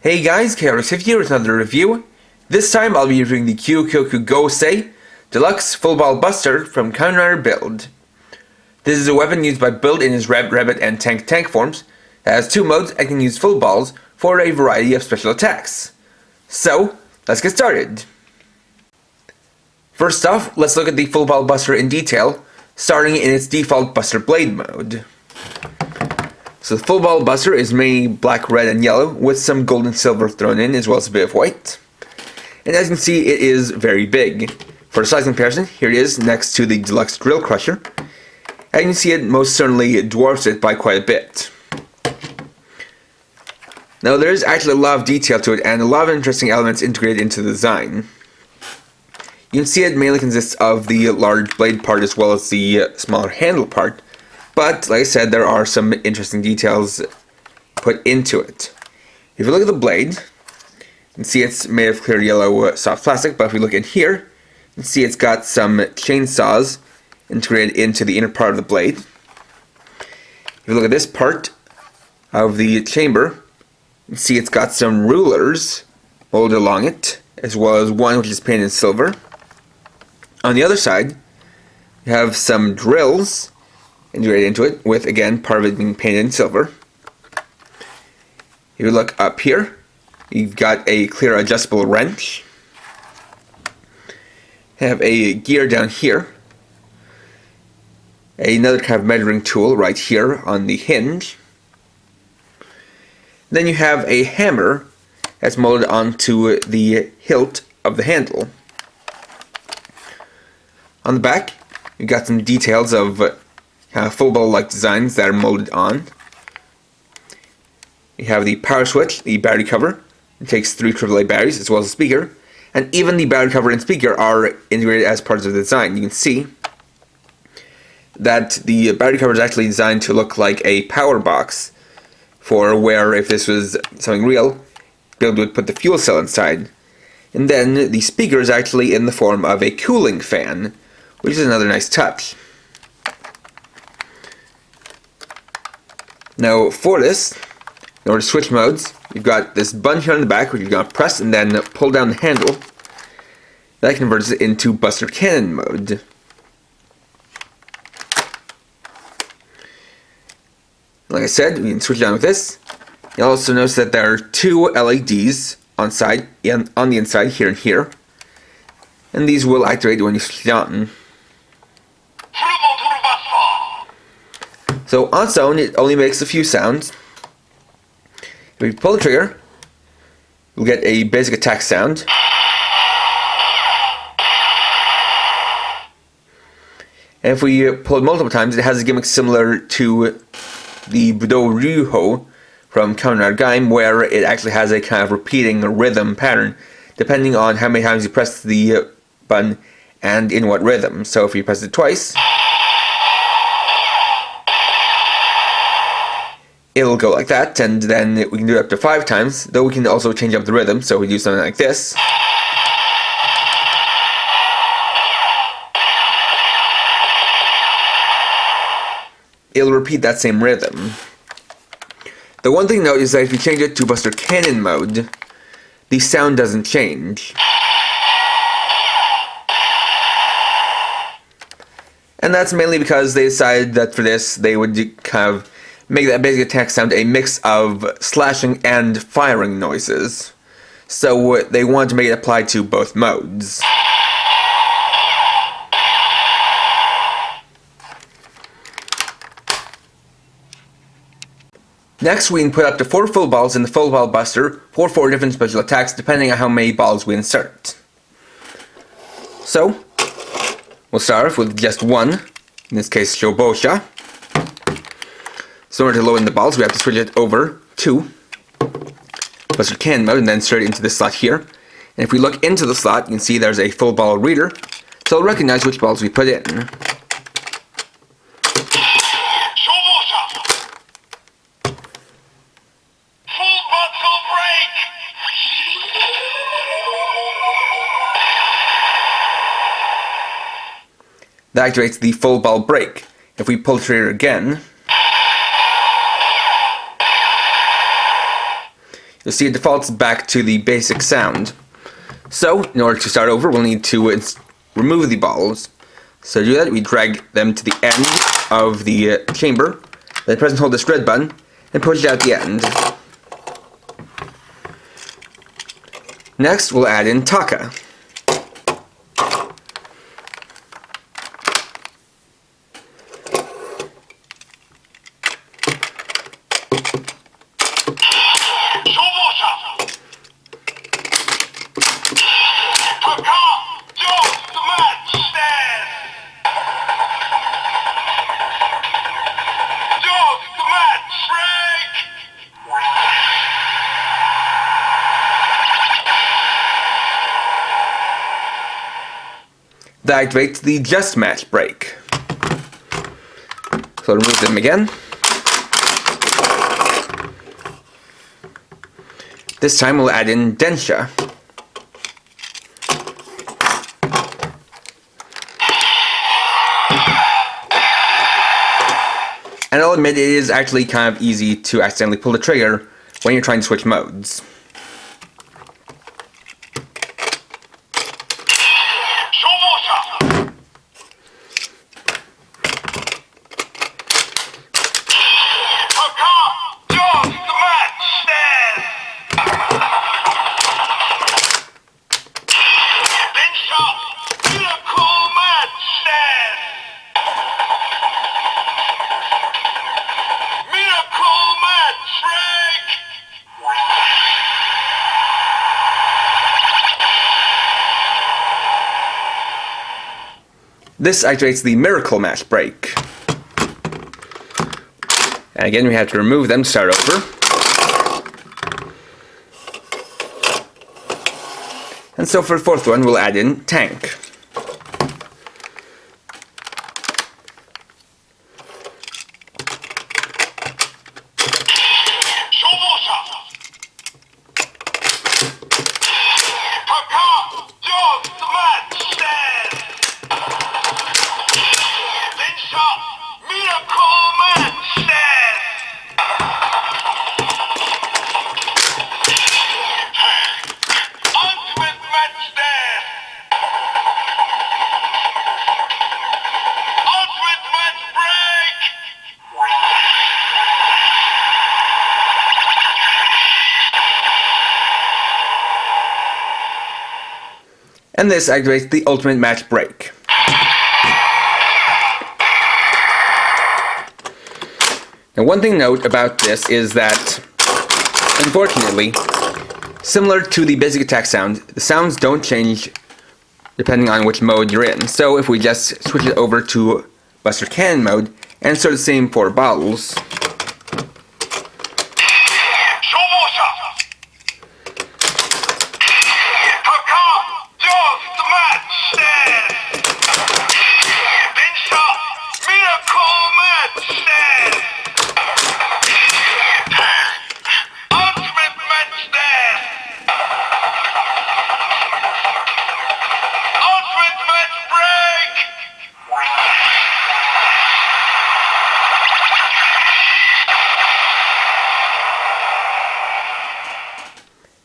Hey guys, Kyuukyoku here with another review. This time I'll be reviewing the Kyuukyoku Gousei Deluxe Full Ball Buster from Kamen build. This is a weapon used by Build in his Rabbit and Tank forms. It has two modes and can use full balls for a variety of special attacks. So, let's get started. First off, let's look at the Full Ball Buster in detail, starting in its default Buster Blade mode. So the Full Ball Buster is mainly black, red, and yellow, with some gold and silver thrown in, as well as a bit of white. And as you can see, it is very big. For a size comparison, here it is next to the Deluxe Drill Crusher. And you can see it most certainly dwarfs it by quite a bit. Now there is actually a lot of detail to it, and a lot of interesting elements integrated into the design. You can see it mainly consists of the large blade part as well as the smaller handle part. But, like I said, there are some interesting details put into it. If you look at the blade, you can see it's made of clear yellow soft plastic, but if we look in here, you can see it's got some chainsaws integrated into the inner part of the blade. If you look at this part of the chamber, you can see it's got some rulers molded along it, as well as one which is painted in silver. On the other side, you have some drills integrated into it, with again part of it being painted in silver. If you look up here, you've got a clear adjustable wrench. You have a gear down here. Another kind of measuring tool right here on the hinge. Then you have a hammer that's molded onto the hilt of the handle. On the back, you've got some details of full ball-like designs that are molded on. You have the power switch, the battery cover. It takes 3 AAA batteries as well as a speaker. And even the battery cover and speaker are integrated as parts of the design. You can see that the battery cover is actually designed to look like a power box, for where if this was something real, Build would put the fuel cell inside. And then the speaker is actually in the form of a cooling fan, which is another nice touch. Now for this, in order to switch modes, you've got this button here on the back which you're going to press and then pull down the handle. That converts it into Buster Cannon mode. Like I said, we can switch it on with this. You'll also notice that there are 2 LEDs on the inside, here and here. And these will activate when you switch it on. So on its own, it only makes a few sounds. If we pull the trigger, we'll get a basic attack sound. And if we pull it multiple times, it has a gimmick similar to the Budo Ryuho from Kamen, where it actually has a kind of repeating rhythm pattern, depending on how many times you press the button and in what rhythm. So if you press it twice, it'll go like that, and then we can do it up to 5 times, though we can also change up the rhythm, so we do something like this. It'll repeat that same rhythm. The one thing to note is that if you change it to Buster Cannon mode, the sound doesn't change. And that's mainly because they decided that for this, they would kind of make that basic attack sound a mix of slashing and firing noises. So they wanted to make it apply to both modes. Next, we can put up to 4 full balls in the Full Ball Buster for 4 different special attacks, depending on how many balls we insert. So, we'll start off with just one, in this case Shobosha. So in order to load in the balls, we have to switch it over to Buster Cannon mode and then insert it into this slot here. And if we look into the slot, you can see there's a full ball reader, so it'll recognize which balls we put in. That activates the full ball break. If we pull the trigger again, you'll see it defaults back to the basic sound. So, in order to start over, we'll need to remove the balls. So to do that, we drag them to the end of the chamber, then press and hold this red button, and push it out the end. Next, we'll add in Taka. That activates the Just Match break. So remove them again. This time we'll add in Densha. And I'll admit it is actually kind of easy to accidentally pull the trigger when you're trying to switch modes. This activates the Miracle Match break. And again, we have to remove them to start over. And so for the fourth one, we'll add in Tank. And this activates the Ultimate Match break. Now, one thing to note about this is that, unfortunately, similar to the basic attack sound, the sounds don't change depending on which mode you're in. So if we just switch it over to Buster Cannon mode, and insert the same 4 bottles,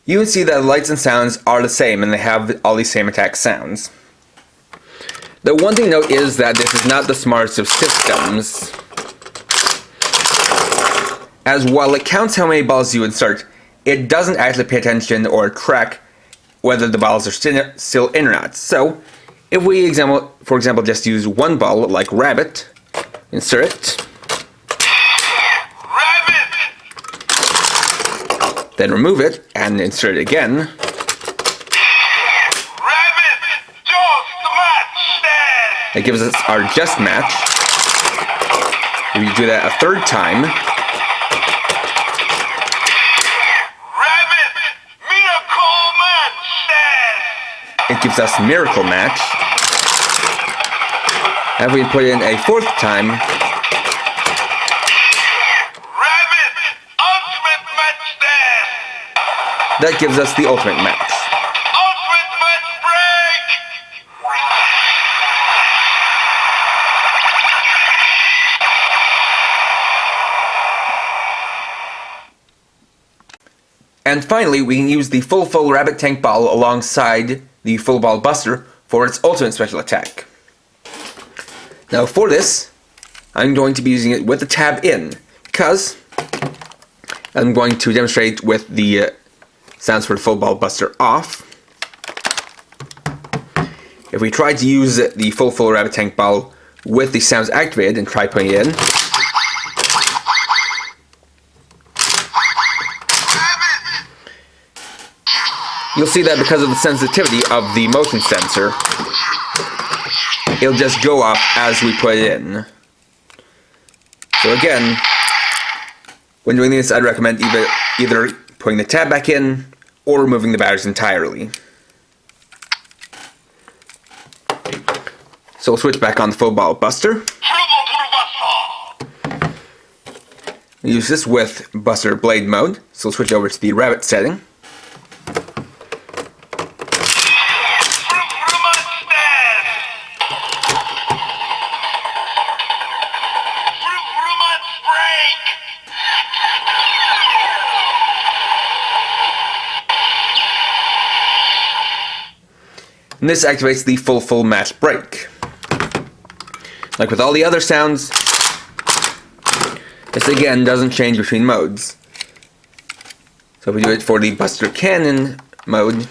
you can see that the lights and sounds are the same and they have all these same attack sounds. The one thing to note is that this is not the smartest of systems, as while it counts how many balls you insert, it doesn't actually pay attention or track whether the balls are still in or not. So if we, for example, just use one ball like Rabbit, insert it, then remove it, and insert it again. It gives us our Just Match. If you do that a third time, it gives us Miracle Match. And if we put in a fourth time, that gives us the Ultimate Match. And finally, we can use the full rabbit tank bottle alongside the full ball buster for its ultimate special attack. Now for this, I'm going to be using it with the tab in, because I'm going to demonstrate with the sounds for the full ball buster off. If we try to use the full rabbit tank bottle with the sounds activated and try putting it in, you'll see that because of the sensitivity of the motion sensor, it'll just go off as we put it in. So again, when doing this, I'd recommend either putting the tab back in or removing the batteries entirely. So we'll switch back on the full ball buster. We'll use this with buster blade mode, so we'll switch over to the rabbit setting. And this activates the full match break. Like with all the other sounds, this again doesn't change between modes. So if we do it for the Buster Cannon mode,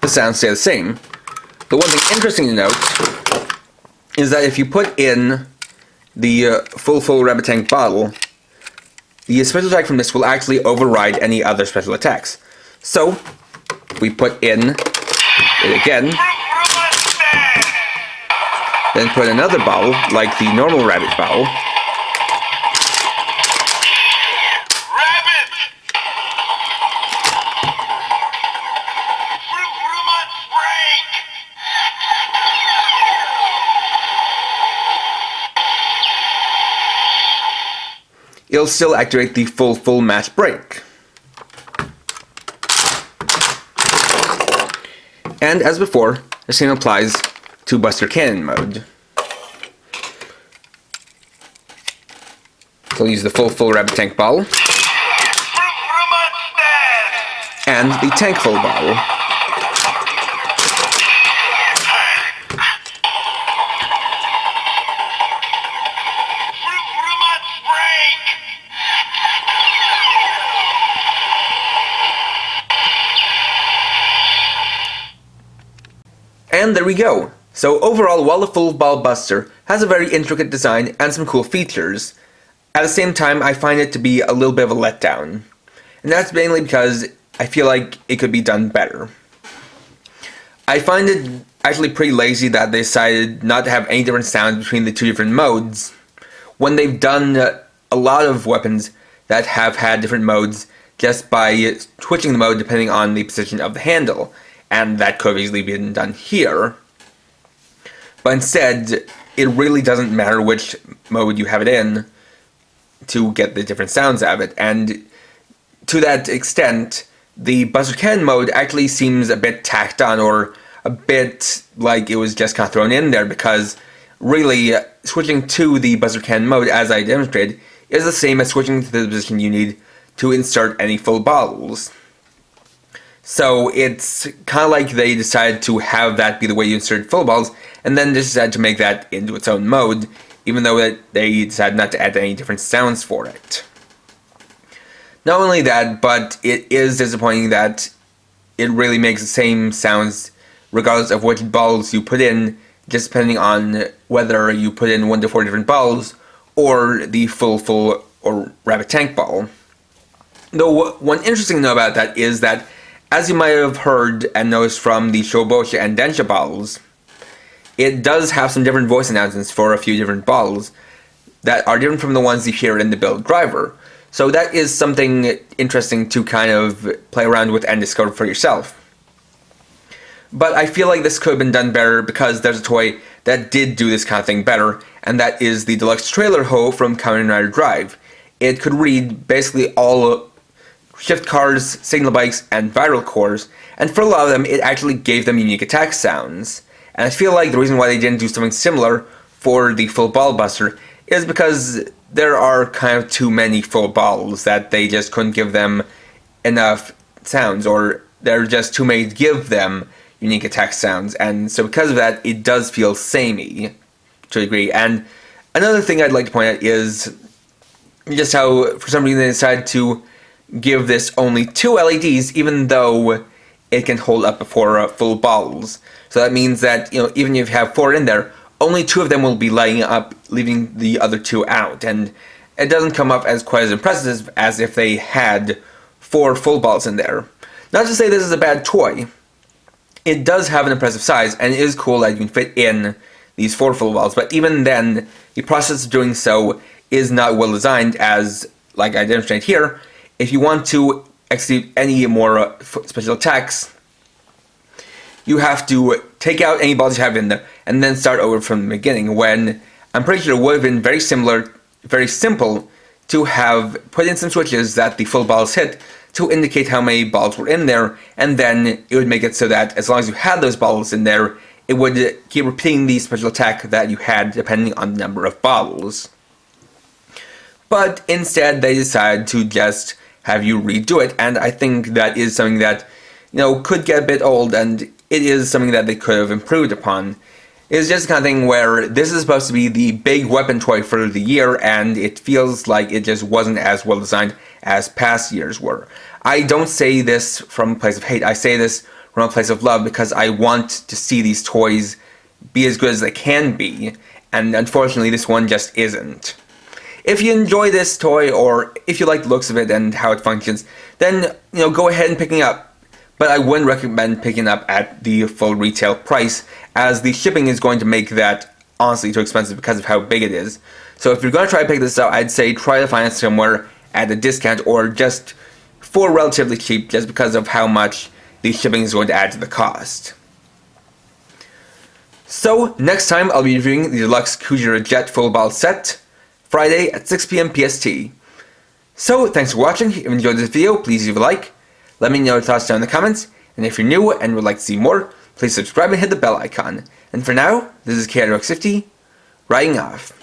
the sounds stay the same. The one thing interesting to note is that if you put in the full rabbit tank bottle, the special attack from this will actually override any other special attacks. So, we put in it again, then put another bottle, like the normal rabbit bottle, it'll still activate the full match break. And as before, the same applies to Buster Cannon mode. So we'll use the full rabbit tank bottle and the tank full bottle. And there we go. So overall, while the full ball buster has a very intricate design and some cool features, at the same time I find it to be a little bit of a letdown. And that's mainly because I feel like it could be done better. I find it actually pretty lazy that they decided not to have any different sounds between the two different modes, when they've done a lot of weapons that have had different modes just by switching the mode depending on the position of the handle. And that could have easily been done here. But instead, it really doesn't matter which mode you have it in to get the different sounds out of it. And to that extent, the Buster Cannon mode actually seems a bit tacked on, or a bit like it was just kind of thrown in there, because really, switching to the Buster Cannon mode, as I demonstrated, is the same as switching to the position you need to insert any full bottles. So it's kind of like they decided to have that be the way you insert full balls, and then just decided to make that into its own mode, even though they decided not to add any different sounds for it. Not only that, but it is disappointing that it really makes the same sounds regardless of which balls you put in, just depending on whether you put in 1 to 4 different balls or the full or rabbit tank ball. Though one interesting note about that is that, as you might have heard and noticed from the Shobosha and Densha bottles, it does have some different voice announcements for a few different bottles that are different from the ones you hear in the build driver. So that is something interesting to kind of play around with and discover for yourself. But I feel like this could have been done better, because there's a toy that did do this kind of thing better, and that is the Deluxe Trailer Hoe from Kamen Rider Drive. It could read basically all shift cars, signal bikes, and viral cores, and for a lot of them, it actually gave them unique attack sounds. And I feel like the reason why they didn't do something similar for the full ball buster is because there are kind of too many full balls that they just couldn't give them enough sounds, or there are just too many to give them unique attack sounds, and so because of that, it does feel samey to a degree. And another thing I'd like to point out is just how, for some reason, they decided to give this only 2 LEDs, even though it can hold up to 4 full balls. So that means that, even if you have 4 in there, only 2 of them will be lighting up, leaving the other 2 out, and it doesn't come up as quite as impressive as if they had 4 full balls in there. Not to say this is a bad toy. It does have an impressive size, and it is cool that you can fit in these 4 full balls, but even then, the process of doing so is not well designed, as, like I demonstrate here, if you want to execute any more special attacks, you have to take out any balls you have in there, and then start over from the beginning, when I'm pretty sure it would have been very simple to have put in some switches that the full balls hit to indicate how many balls were in there, and then it would make it so that as long as you had those balls in there, it would keep repeating the special attack that you had depending on the number of balls. But instead, they decided to just have you redo it, and I think that is something that, could get a bit old, and it is something that they could have improved upon. It's just the kind of thing where this is supposed to be the big weapon toy for the year, and it feels like it just wasn't as well designed as past years were. I don't say this from a place of hate, I say this from a place of love, because I want to see these toys be as good as they can be, and unfortunately this one just isn't. If you enjoy this toy, or if you like the looks of it and how it functions, then, go ahead and pick it up. But I wouldn't recommend picking up at the full retail price, as the shipping is going to make that honestly too expensive because of how big it is. So if you're going to try to pick this up, I'd say try to find it somewhere at a discount, or just for relatively cheap, just because of how much the shipping is going to add to the cost. So, next time I'll be reviewing the Deluxe Kujira Jet Full Ball Set, Friday at 6 PM PST. So, thanks for watching. If you enjoyed this video, please leave a like. Let me know your thoughts down in the comments, and if you're new and would like to see more, please subscribe and hit the bell icon. And for now, this is KRX50, writing off.